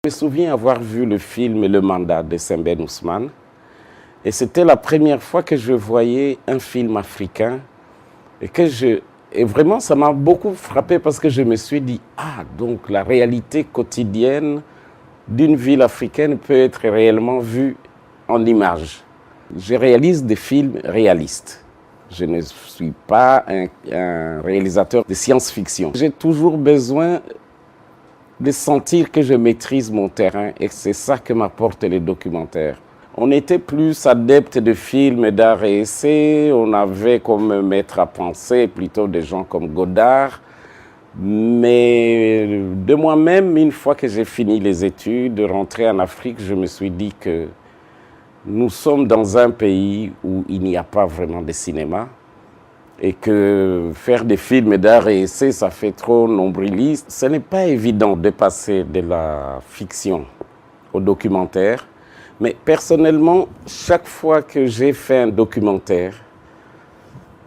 Je me souviens avoir vu le film Le Mandat de Sembène Ousmane. Et c'était la première fois que je voyais un film africain. Et vraiment, ça m'a beaucoup frappé parce que je me suis dit, ah, donc la réalité quotidienne d'une ville africaine peut être réellement vue en images. Je réalise des films réalistes. Je ne suis pas un réalisateur de science-fiction. J'ai toujours besoin de sentir que je maîtrise mon terrain et c'est ça que m'apportent les documentaires. On était plus adeptes de films d'art et essai, on avait comme maître à penser plutôt des gens comme Godard. Mais de moi-même, une fois que j'ai fini les études, de rentrer en Afrique, je me suis dit que nous sommes dans un pays où il n'y a pas vraiment de cinéma et que faire des films d'art et essai, ça fait trop nombriliste. Ce n'est pas évident de passer de la fiction au documentaire. Mais personnellement, chaque fois que j'ai fait un documentaire,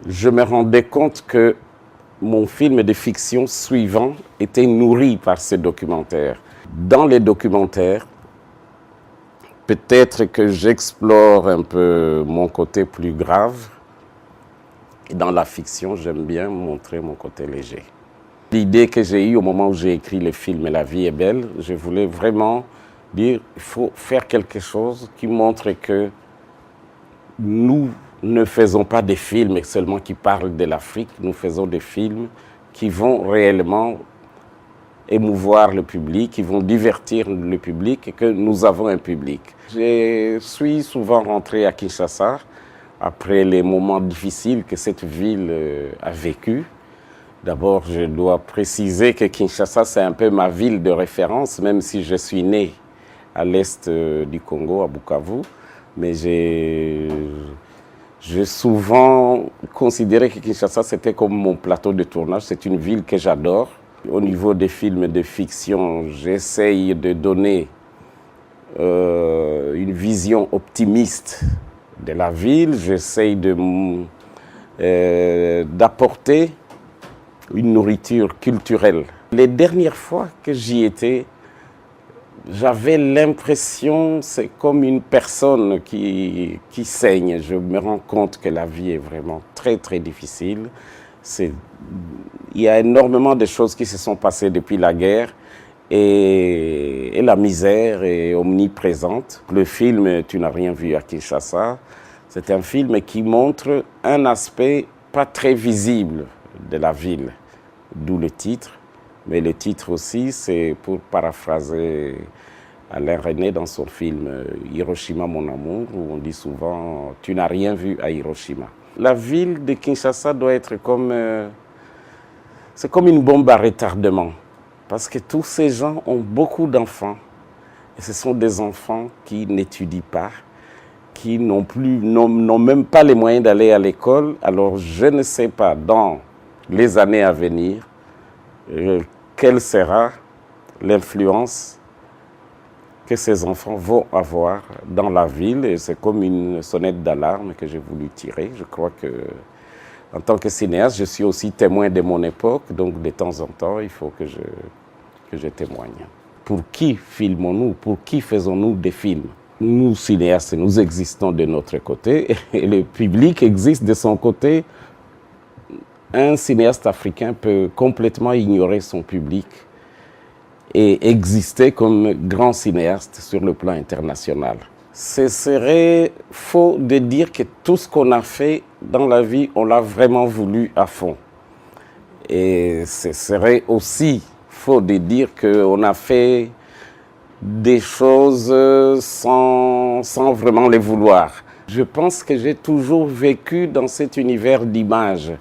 je me rendais compte que mon film de fiction suivant était nourri par ce documentaire. Dans les documentaires, peut-être que j'explore un peu mon côté plus grave. Et dans la fiction, j'aime bien montrer mon côté léger. L'idée que j'ai eue au moment où j'ai écrit le film La vie est belle, je voulais vraiment dire qu'il faut faire quelque chose qui montre que nous ne faisons pas des films seulement qui parlent de l'Afrique, nous faisons des films qui vont réellement émouvoir le public, qui vont divertir le public et que nous avons un public. Je suis souvent rentré à Kinshasa après les moments difficiles que cette ville a vécu. D'abord, je dois préciser que Kinshasa, c'est un peu ma ville de référence, même si je suis né à l'est du Congo, à Bukavu. Mais j'ai souvent considéré que Kinshasa, c'était comme mon plateau de tournage. C'est une ville que j'adore. Au niveau des films de fiction, j'essaye de donner une vision optimiste de la ville. J'essaye d'apporter une nourriture culturelle. Les dernières fois que j'y étais, j'avais l'impression, c'est comme une personne qui saigne. Je me rends compte que la vie est vraiment très, très difficile. Il y a énormément de choses qui se sont passées depuis la guerre et la misère est omniprésente. Le film « Tu n'as rien vu à Kinshasa », c'est un film qui montre un aspect pas très visible de la ville, d'où le titre. Mais le titre aussi, c'est pour paraphraser Alain René dans son film « Hiroshima, mon amour », où on dit souvent « Tu n'as rien vu à Hiroshima ». La ville de Kinshasa doit être comme... c'est comme une bombe à retardement, parce que tous ces gens ont beaucoup d'enfants. Et ce sont des enfants qui n'étudient pas, qui n'ont même pas les moyens d'aller à l'école. Alors je ne sais pas, dans les années à venir, quelle sera l'influence que ces enfants vont avoir dans la ville. Et c'est comme une sonnette d'alarme que j'ai voulu tirer. Je crois que, en tant que cinéaste, je suis aussi témoin de mon époque. Donc, de temps en temps, il faut que je témoigne. Pour qui filmons-nous? Pour qui faisons-nous des films? Nous, cinéastes, nous existons de notre côté et le public existe de son côté. Un cinéaste africain peut complètement ignorer son public et exister comme grand cinéaste sur le plan international. Ce serait faux de dire que tout ce qu'on a fait dans la vie, on l'a vraiment voulu à fond. Et ce serait aussi faux de dire qu'on a fait des choses sans vraiment les vouloir. Je pense que j'ai toujours vécu dans cet univers d'images.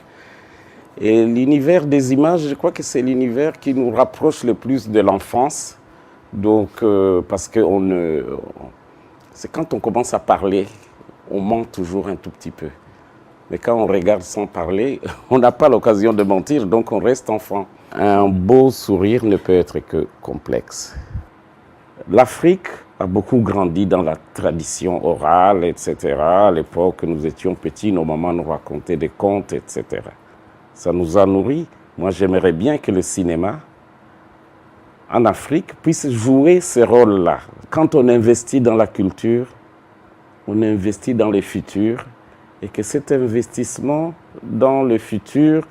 Et l'univers des images, je crois que c'est l'univers qui nous rapproche le plus de l'enfance. Donc, parce que c'est quand on commence à parler, on ment toujours un tout petit peu. Mais quand on regarde sans parler, on n'a pas l'occasion de mentir, donc on reste enfant. Un beau sourire ne peut être que complexe. L'Afrique a beaucoup grandi dans la tradition orale, etc. À l'époque, nous étions petits, nos mamans nous racontaient des contes, etc. Ça nous a nourris. Moi, j'aimerais bien que le cinéma en Afrique puisse jouer ce rôle-là. Quand on investit dans la culture, on investit dans le futur et que cet investissement dans le futur,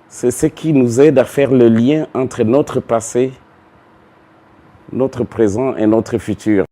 c'est ce qui nous aide à faire le lien entre notre passé, notre présent et notre futur.